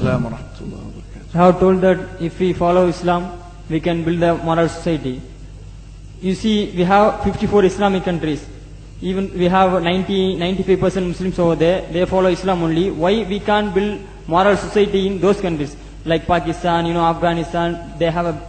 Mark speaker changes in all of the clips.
Speaker 1: Assalam wa rahmatullahi wa barakatuh.
Speaker 2: I have told that if we follow Islam, we can build a moral society. You see, we have 54 Islamic countries. Even we have 95% Muslims over there. They follow Islam only. Why we can't build moral society in those countries? Like Pakistan, Afghanistan, they have a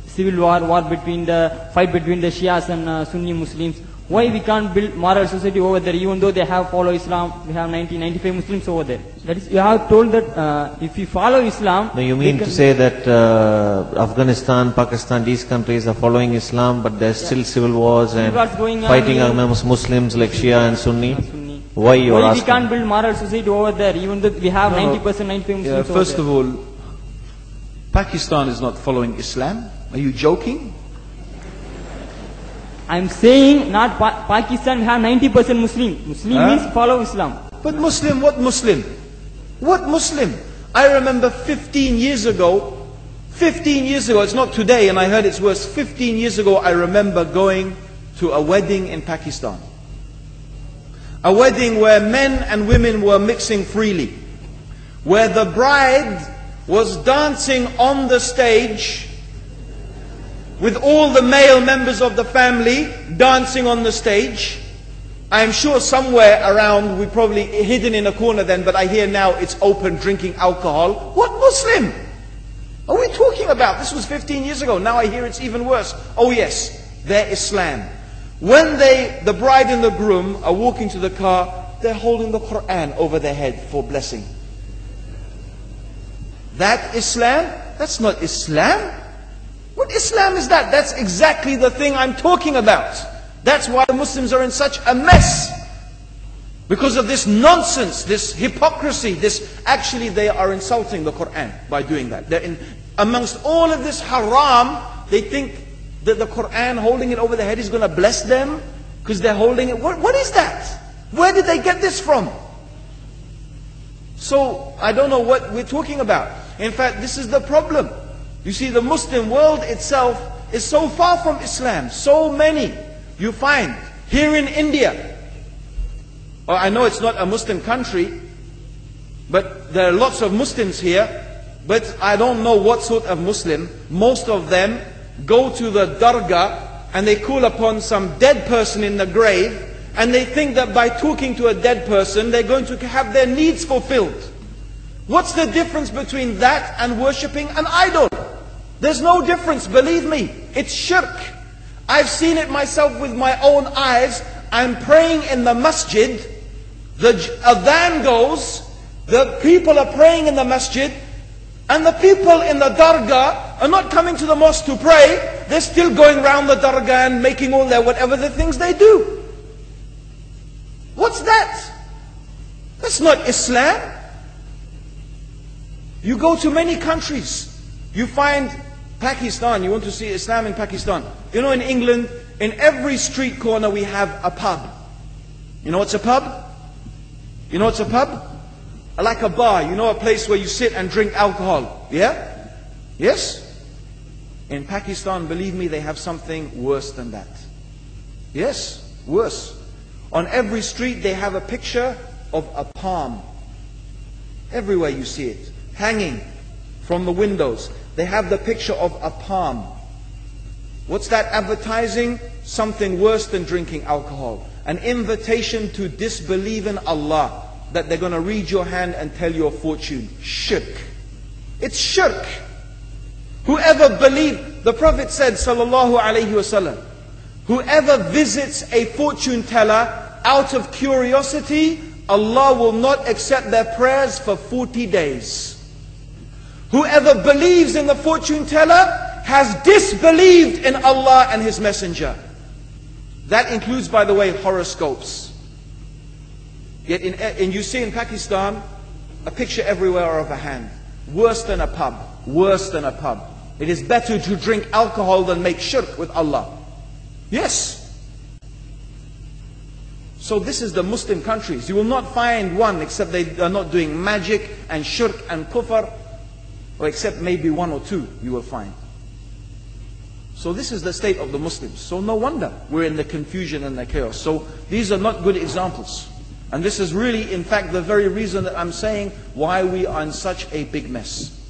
Speaker 2: civil war between the Shias and Sunni Muslims. Why we can't build moral society over there, even though they have follow Islam? We have 95 Muslims over there. That is, you have told that if we follow Islam...
Speaker 3: No, you mean to say that Afghanistan, Pakistan, these countries are following Islam, but there's still civil wars and fighting amongst Muslims like Shia and Sunni? Why you are asking?
Speaker 2: We can't build moral society over there, even though we have 90%, 95 Muslims over there?
Speaker 1: First of all, Pakistan is not following Islam. Are you joking?
Speaker 2: I'm saying not Pakistan, we have 90% Muslim. Muslim means follow Islam.
Speaker 1: But Muslim, what Muslim? What Muslim? I remember 15 years ago, it's not today and I heard it's worse, 15 years ago I remember going to a wedding in Pakistan. A wedding where men and women were mixing freely. Where the bride was dancing on the stage with all the male members of the family dancing on the stage. I'm sure somewhere around, we probably hidden in a corner then, but I hear now it's open, drinking alcohol. What Muslim are we talking about? This was 15 years ago. Now I hear it's even worse. Oh yes, they're Islam. When the bride and the groom are walking to the car, they're holding the Quran over their head for blessing. That Islam? That's not Islam. What Islam is that? That's exactly the thing I'm talking about. That's why Muslims are in such a mess. Because of this nonsense, this hypocrisy, actually they are insulting the Quran by doing that. Amongst all of this haram, they think that the Quran, holding it over their head, is going to bless them because they're holding it. What is that? Where did they get this from? So, I don't know what we're talking about. In fact, this is the problem. You see, the Muslim world itself is so far from Islam. So many you find here in India. I know it's not a Muslim country, but there are lots of Muslims here. But I don't know what sort of Muslim. Most of them go to the dargah and they call upon some dead person in the grave, and they think that by talking to a dead person they're going to have their needs fulfilled. What's the difference between that and worshipping an idol? There's no difference, believe me. It's shirk. I've seen it myself with my own eyes. I'm praying in the masjid. The adhan goes. The people are praying in the masjid. And the people in the dargah are not coming to the mosque to pray. They're still going around the dargah and making all their whatever the things they do. What's that? That's not Islam. You go to many countries. You find Pakistan, you want to see Islam in Pakistan. You know, in England, in every street corner we have a pub. You know what's a pub? You know what's a pub? Like a bar, you know, a place where you sit and drink alcohol. Yeah? Yes? In Pakistan, believe me, they have something worse than that. Yes, worse. On every street they have a picture of a palm. Everywhere you see it, hanging from the windows. They have the picture of a palm. What's that advertising? Something worse than drinking alcohol. An invitation to disbelieve in Allah. That they're going to read your hand and tell your fortune. Shirk. It's shirk. Whoever believed, the Prophet said, sallallahu alayhi wasallam, whoever visits a fortune teller out of curiosity, Allah will not accept their prayers for 40 days. Whoever believes in the fortune teller has disbelieved in Allah and His Messenger. That includes, by the way, horoscopes. Yet you see in Pakistan, a picture everywhere of a hand. Worse than a pub. Worse than a pub. It is better to drink alcohol than make shirk with Allah. Yes. So this is the Muslim countries. You will not find one except they are not doing magic and shirk and kufr. Or except maybe one or two you will find. So this is the state of the Muslims. So no wonder we're in the confusion and the chaos. So these are not good examples. And this is really, in fact, the very reason that I'm saying why we are in such a big mess.